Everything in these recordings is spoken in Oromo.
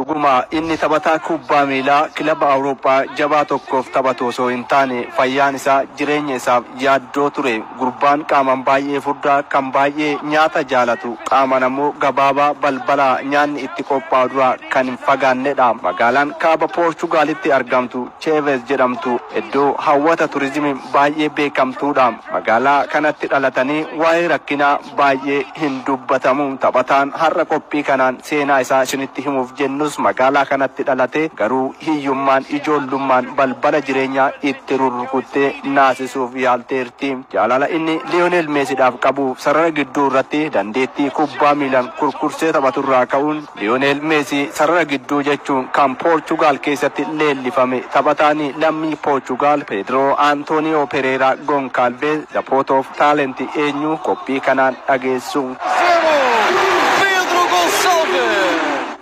dhuguma inni taphataa kubbaa miilaa kilaba Awurooppaa jabaa tokkoof taphatu osoo hin taane fayyaan isaa jireenya isaaf yaaddoo ture. Gurbaan qaamaan baay'ee furdaa kan baay'ee nyaata jaalatu qaamaan ammoo gabaabaa balbala nyaanni itti qophaa'u dura kan hin fagaannedha. Magaalaan kaaba Poorchugaalitti argamtu Cheves jedhamtu iddoo hawwata turizimii baay'ee beekamtuudha. Magaalaa kanatti dhalatanii waa'ee rakkinaa baay'ee hin dubbatamu. Taphataan har'a qophii kanaan seenaa isaa isinitti himuuf jennus magaalaa kanatti dhalate garuu hiyyummaan ijoollummaan balbala jireenyaa itti rurrukuttee naasisuuf yaalteerti. Jaalala inni Lionel Meesiidhaaf qabu sarara gidduu irratti dandeettii kubbaa miilaan kurkursee taphaturraa ka'uun Lionel Meesii sarara gidduu jechuun kan Poorchugaal keessatti leellifame taphataan lammii Poorchugaal Pedro Antonio Pereira Goncalves the Port of Talent eenyu qophii kanaan dhageessu.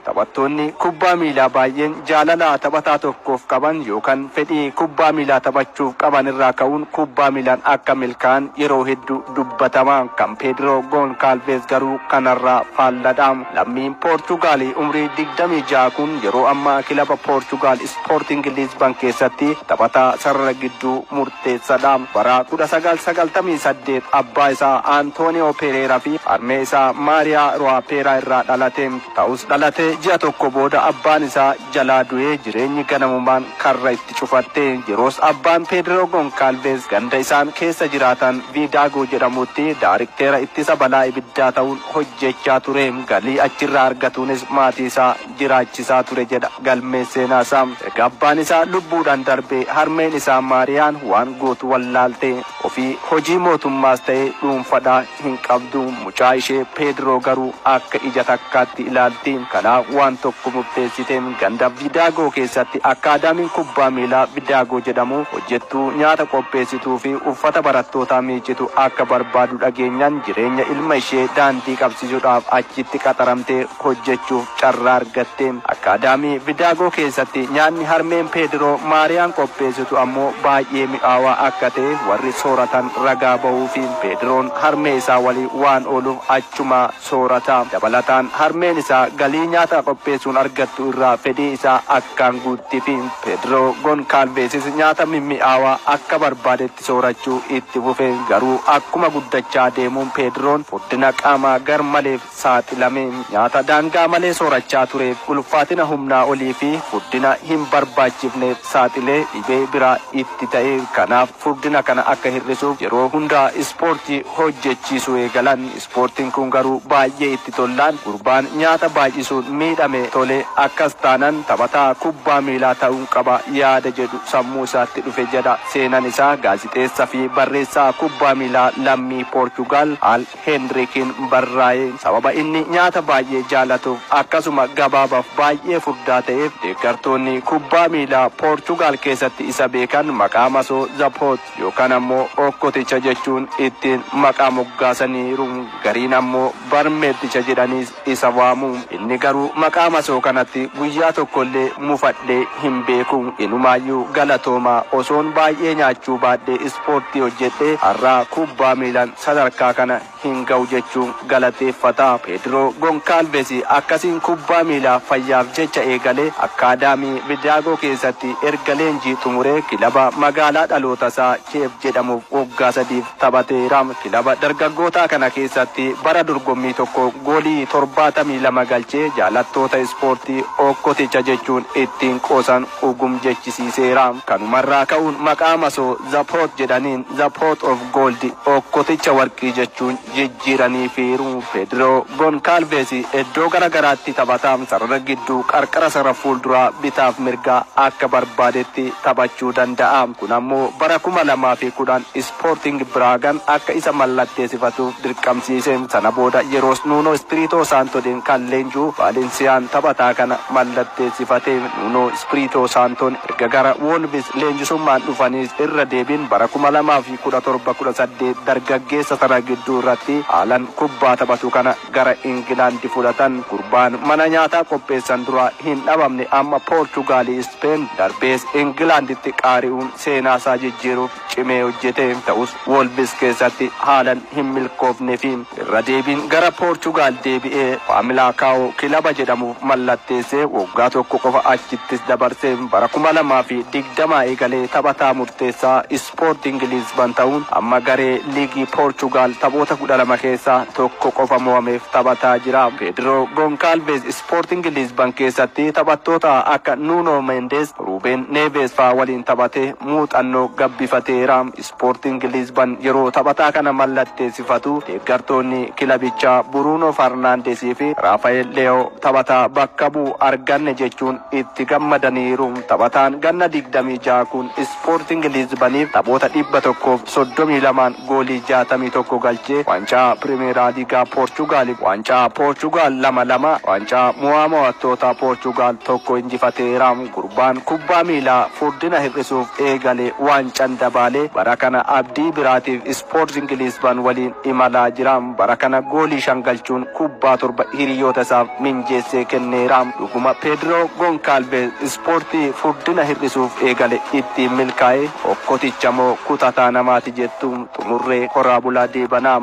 Taphattoonni kubbaa miilaa baay'een jaalala taphataa tokkoof qaban yookaan fedhii kubbaa miilaa taphachuuf qaban irraa ka'uun kubbaa miilaan akka milkaa'an yeroo hedduu dubbatama. Kan Pedro Goncalves garuu kanarraa faalladha. Lammiin Poorchugaalii umrii 26 kun yeroo ammaa kilaba Poorchugaal Sporting Lisbon keessatti taphataa sarara gidduu murteessaadha. Bara 1998 abbaa isaa Antonio Pereira fi harmee isaa Maria Roapera irraa dhalate. Ta'us dhalate ji'a tokko booda abbaan isaa jalaa du'ee jireenyi ganamumaan karra itti cufatte. Yeroos abbaan Pedro Goncalves ganda isaan keessa jiraatan Vidago jedhamutti daarikteera ittisa balaa ibiddaa ta'uun hojjechaa ture. Galii achirraa argatuunis maatii isaa jiraachisaa ture jedha galmee seenaa isaa. Erga abbaan isaa lubbuudhaan darbe harmeen isaa Maariyaan waan gootu wallaalte ofii hojii mootummaas ta'ee dhuunfadhaa hin qabdu. Mucaa ishee Pedro garuu akka ija takkaatti ilaalti. Kanaaf waan tokko murteessite. Ganda Vidago keessatti akaadaamiin kubbaa miilaa Vidago jedhamu hojjettuu nyaata qopheessituu fi uffata barattootaa miicitu akka barbaadu dhageenyaan jireenya ilma ishee daandii qabsiisuudhaaf achitti qaxaramtee hojjechuuf carraa argatte. Akaadaamii Vidago keessatti nyaanni harmeen Pedro Maariyaan qopheessitu ammoo baay'ee mi'aawaa akka ta'e warri sooratan ragaa bahuu fi Pedroon harmee isaa walii waan ooluuf achuma soorata. Dabalataan harmeen isaa galii nyaata qopheessuun argattu irraa fedhii isaa akkaan guutti fi Pedro Goncalves nyaata mimmi'aawaa akka barbaadetti soorachuu itti fufe. Garuu akkuma guddachaa deemuun Pedroon furdina qaamaa gar maleef saaxilame. Nyaata daangaa malee soorachaa tureef ulfaatina humnaa olii fi furdina hin barbaachifneef saaxilee dhibee biraa itti ta'e. Kanaaf furdina kana akka hir'isuuf yeroo hundaa ispoortii hojjechiisuu eegalan. Ispoortiin kun garuu baay'ee itti tollaan gurbaan nyaata baay'isuun miidhame tole akkas taanan taphataa kubbaa miilaa ta'uun qaba yaada jedhu sammuu isaatti dhufe jedha seenaan isaa. Gaazixeessaa fi barreessaa kubbaa miilaa lammii Poorchugaal Al Hendrikiin barraa'e. Sababa inni nyaata baay'ee jaalatuuf akkasuma gabaabaaf baay'ee furdaa ta'eef deeggartoonni kubbaa miilaa Poorchugaal keessatti isa beekan maqaa masoo Zapoot yookaan ammoo okkoticha jechuun ittiin maqaa moggaasaniiru. Gariin ammoo barmeetticha jedhaniis isa waamu. Inni garuu maqaa masoo kanatti guyyaa tokkollee mufadhee hin beeku. Inumaayyuu galatoomaa osoon baay'ee nyaachuu baadhee ispoortii hojjedhee har'aa kubbaa miilaan sadarkaa kana hin ga'u jechuun galateeffata. Pedro Goncalves akkasiin kubbaa miilaa fayyaaf jecha eegalee akaadaamii Vidago keessatti erga leenjii xumuree kilaba magaalaa dhaloota isaa Cheef jedhamuuf waggaa 3 taphateera. Kilaba dargaggootaa kana keessatti bara dorgommii tokko goolii 72 galchee jaalattoota ispoortii okkoticha jechuun ittiin qoosan ugum jechisiiseera. Kanumarraa ka'uun maqaa masoo Zapoot jedhaniin Zapoot of Gold okkoticha warqii jechuun jijjiiraniifiiru. Pedro Goncalves iddoo garagaraatti taphataa sarara gidduu qarqara sarara fuulduraa bitaaf mirgaa akka barbaadetti taphachuu danda'a. Kun ammoo bara 2010 Sporting Bragan akka isa mallatteessifatuuf dirqamsiise. Sana booda yeroos Nuno Espirito Santoon kan leenjuu Valenciaan taphataa kana mallatteessifate. Nuno Espirito Santoon erga gara Wolves leenjisummaan dhufaniis irra deebiin bara 2017-18 dargaggeessa sarara gidduu irratti haalan kubbaa taphatu kana gara Ingilaandi fudhatan. Gurbaan mana nyaataa qopheessan dura hin dhabamne amma Poorchugaalii Speen darbees Ingilaanditti qaari'uun seenaa isaa jijjiiruuf cimee hojjete. Ta'us Wolves keessatti haalan hin milkoofne fi irra deebiin gara Poorchugaal deebi'ee Famalicao kilaba jedhamu jedhamuuf mallatteessee waggaa tokko qofa achittis dabarsee bara 2020 eegalee taphataa murteessaa Sporting Lisbon ta'uun amma garee liigii Portugal taphoota 12 keessaa tokko qofa mo'ameef taphataa jira. Pedro Goncalves Sporting Lisbon keessatti taphattoota akka Nuno Mendes, Ruben Neves faa waliin taphatee muuxannoo gabbifateera. Sporting Lisbon yeroo taphataa kana mallatteessifatu deeggartoonni kilabichaa Bruno Fernandes fi Rafael Leo taphataa bakka bu'u arganne jechuun itti gammadaniiru. Taphataan ganna 26 kun Sporting Lisboniif taphoota 132 goolii 61 galchee waancaa Premier Liigaa Portugaaliif waancaa Portugal 2-2 waancaa mo'attoota Portugal tokko injifateera. Gurbaan kubbaa miilaa furdina hir'isuuf eegale waancaan dabaalee bara kana abdii biraatiif Sporting Lisbon waliin imalaa jira. Bara kana goolii 5 galchuun kubbaa 7 hiriyoota isaaf minjeessee kenneera. Dhuguma Pedro Goncalves ispoortii furdina hir'isuuf eegale itti milkaa'e okkoticha moo kutataa namaati jettu xumurree horaa bulaa deebanaa.